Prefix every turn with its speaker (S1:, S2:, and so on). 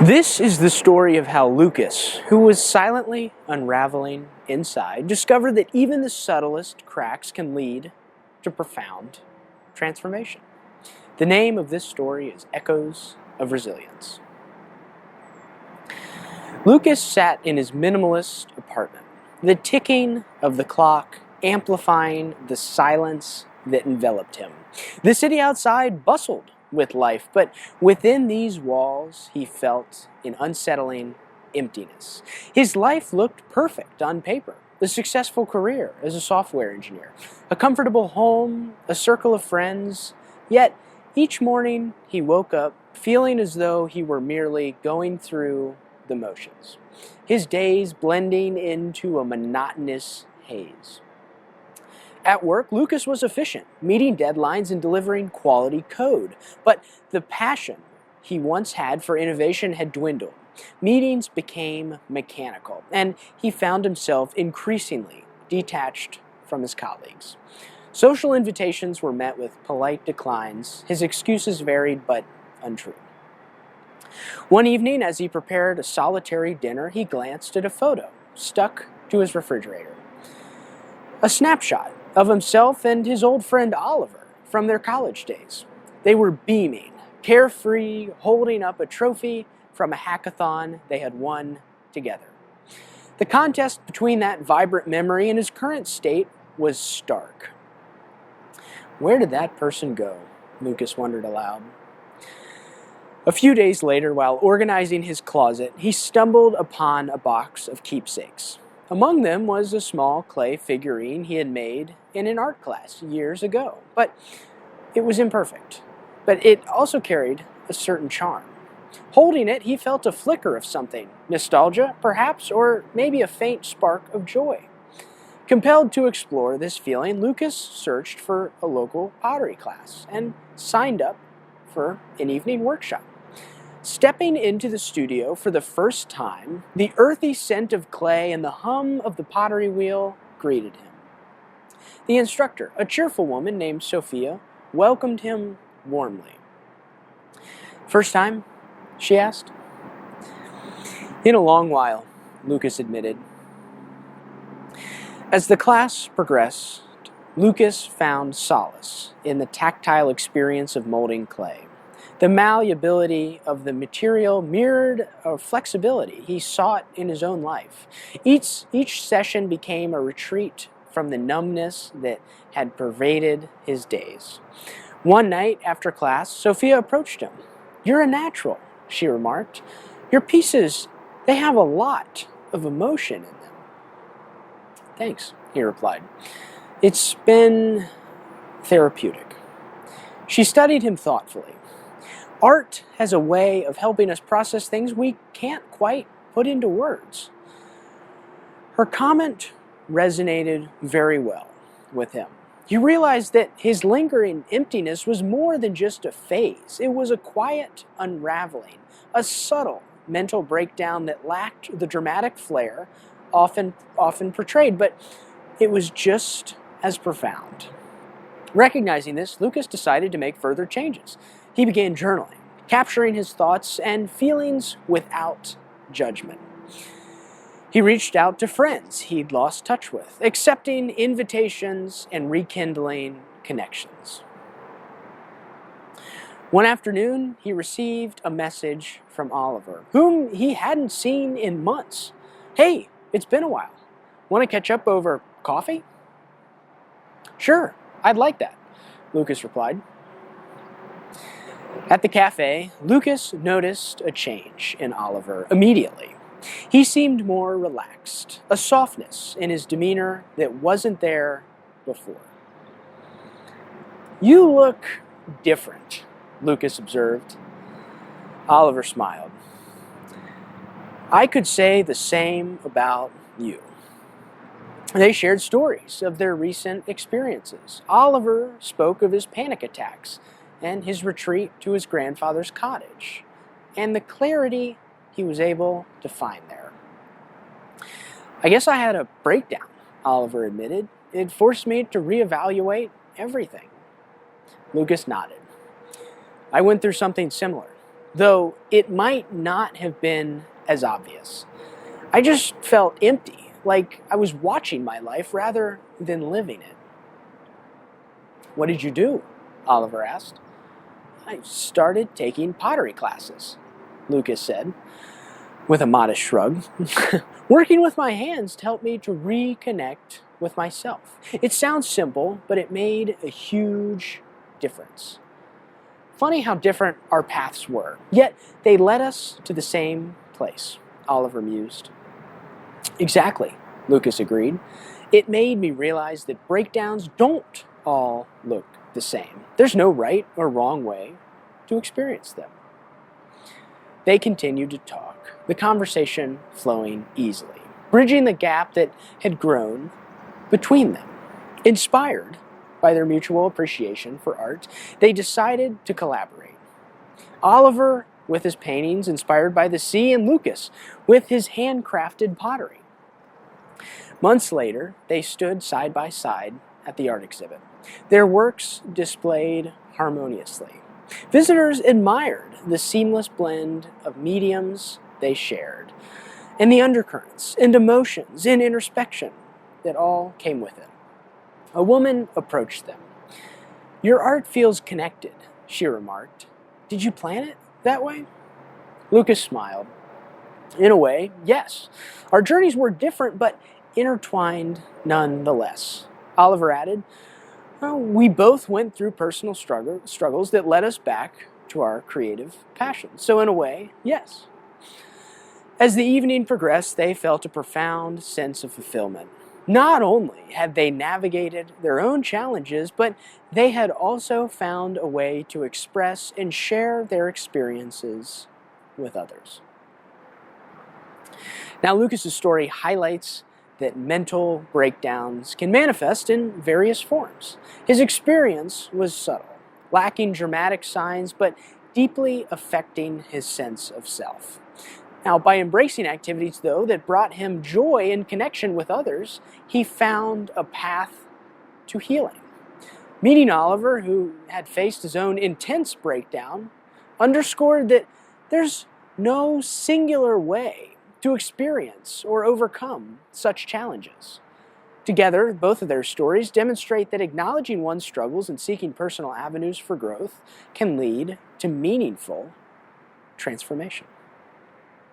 S1: This is the story of how Lucas, who was silently unraveling inside, discovered that even the subtlest cracks can lead to profound transformation. The name of this story is Echoes of Resilience. Lucas sat in his minimalist apartment, the ticking of the clock amplifying the silence that enveloped him. The city outside bustled with life, but within these walls he felt an unsettling emptiness. His life looked perfect on paper. A successful career as a software engineer, a comfortable home, a circle of friends. Yet each morning he woke up feeling as though he were merely going through the motions, his days blending into a monotonous haze. At work, Lucas was efficient, meeting deadlines and delivering quality code. But the passion he once had for innovation had dwindled. Meetings became mechanical, and he found himself increasingly detached from his colleagues. Social invitations were met with polite declines. His excuses varied but untrue. One evening, as he prepared a solitary dinner, he glanced at a photo stuck to his refrigerator. A snapshot of himself and his old friend Oliver from their college days. They were beaming, carefree, holding up a trophy from a hackathon they had won together. The contrast between that vibrant memory and his current state was stark. Where did that person go? Lucas wondered aloud. A few days later, while organizing his closet, he stumbled upon a box of keepsakes. Among them was a small clay figurine he had made in an art class years ago. But it was imperfect. But it also carried a certain charm. Holding it, he felt a flicker of something. Nostalgia, perhaps, or maybe a faint spark of joy. Compelled to explore this feeling, Lucas searched for a local pottery class and signed up for an evening workshop. Stepping into the studio for the first time, the earthy scent of clay and the hum of the pottery wheel greeted him. The instructor, a cheerful woman named Sophia, welcomed him warmly. "First time?" she asked. "In a long while," Lucas admitted. As the class progressed, Lucas found solace in the tactile experience of molding clay. The malleability of the material mirrored a flexibility he sought in his own life. Each session became a retreat from the numbness that had pervaded his days. One night after class, Sophia approached him. "You're a natural," she remarked. "Your pieces, they have a lot of emotion in them." "Thanks," he replied. "It's been therapeutic." She studied him thoughtfully. Art has a way of helping us process things we can't quite put into words. Her comment resonated very well with him. He realized that his lingering emptiness was more than just a phase. It was a quiet unraveling, a subtle mental breakdown that lacked the dramatic flair often portrayed, but it was just as profound. Recognizing this, Lucas decided to make further changes. He began journaling, capturing his thoughts and feelings without judgment. He reached out to friends he'd lost touch with, accepting invitations and rekindling connections. One afternoon, he received a message from Oliver, whom he hadn't seen in months. "Hey, it's been a while. Want to catch up over coffee?" "Sure, I'd like that," Lucas replied. At the cafe, Lucas noticed a change in Oliver immediately. He seemed more relaxed, a softness in his demeanor that wasn't there before. "You look different," Lucas observed. Oliver smiled. "I could say the same about you." They shared stories of their recent experiences. Oliver spoke of his panic attacks and his retreat to his grandfather's cottage, and the clarity he was able to find there. "I guess I had a breakdown," Oliver admitted. "It forced me to reevaluate everything." Lucas nodded. "I went through something similar. though it might not have been as obvious. I just felt empty, like I was watching my life rather than living it. "What did you do?" Oliver asked. "I started taking pottery classes," Lucas said, with a modest shrug. "Working with my hands to help me to reconnect with myself. It sounds simple, but it made a huge difference." Funny how different our paths were, yet they led us to the same place, Oliver mused. "Exactly," Lucas agreed. "It made me realize that breakdowns don't all look the same. There's no right or wrong way to experience them." They continued to talk, the conversation flowing easily, bridging the gap that had grown between them. Inspired by their mutual appreciation for art, they decided to collaborate. Oliver with his paintings inspired by the sea, and Lucas with his handcrafted pottery. Months later, they stood side by side at the art exhibit, their works displayed harmoniously. Visitors admired the seamless blend of mediums they shared, and the undercurrents and emotions and introspection that all came with it. A woman approached them. "Your art feels connected," she remarked. "Did you plan it that way?" Lucas smiled. "In a way, yes. Our journeys were different, but intertwined nonetheless." Oliver added, "Well, we both went through personal struggles that led us back to our creative passions. So in a way, yes." As the evening progressed, they felt a profound sense of fulfillment. Not only had they navigated their own challenges, but they had also found a way to express and share their experiences with others. Now, Lucas's story highlights that mental breakdowns can manifest in various forms. His experience was subtle, lacking dramatic signs, but deeply affecting his sense of self. Now, by embracing activities, though, that brought him joy and connection with others, he found a path to healing. Meeting Oliver, who had faced his own intense breakdown, underscored that there's no singular way to experience or overcome such challenges. Together, both of their stories demonstrate that acknowledging one's struggles and seeking personal avenues for growth can lead to meaningful transformation.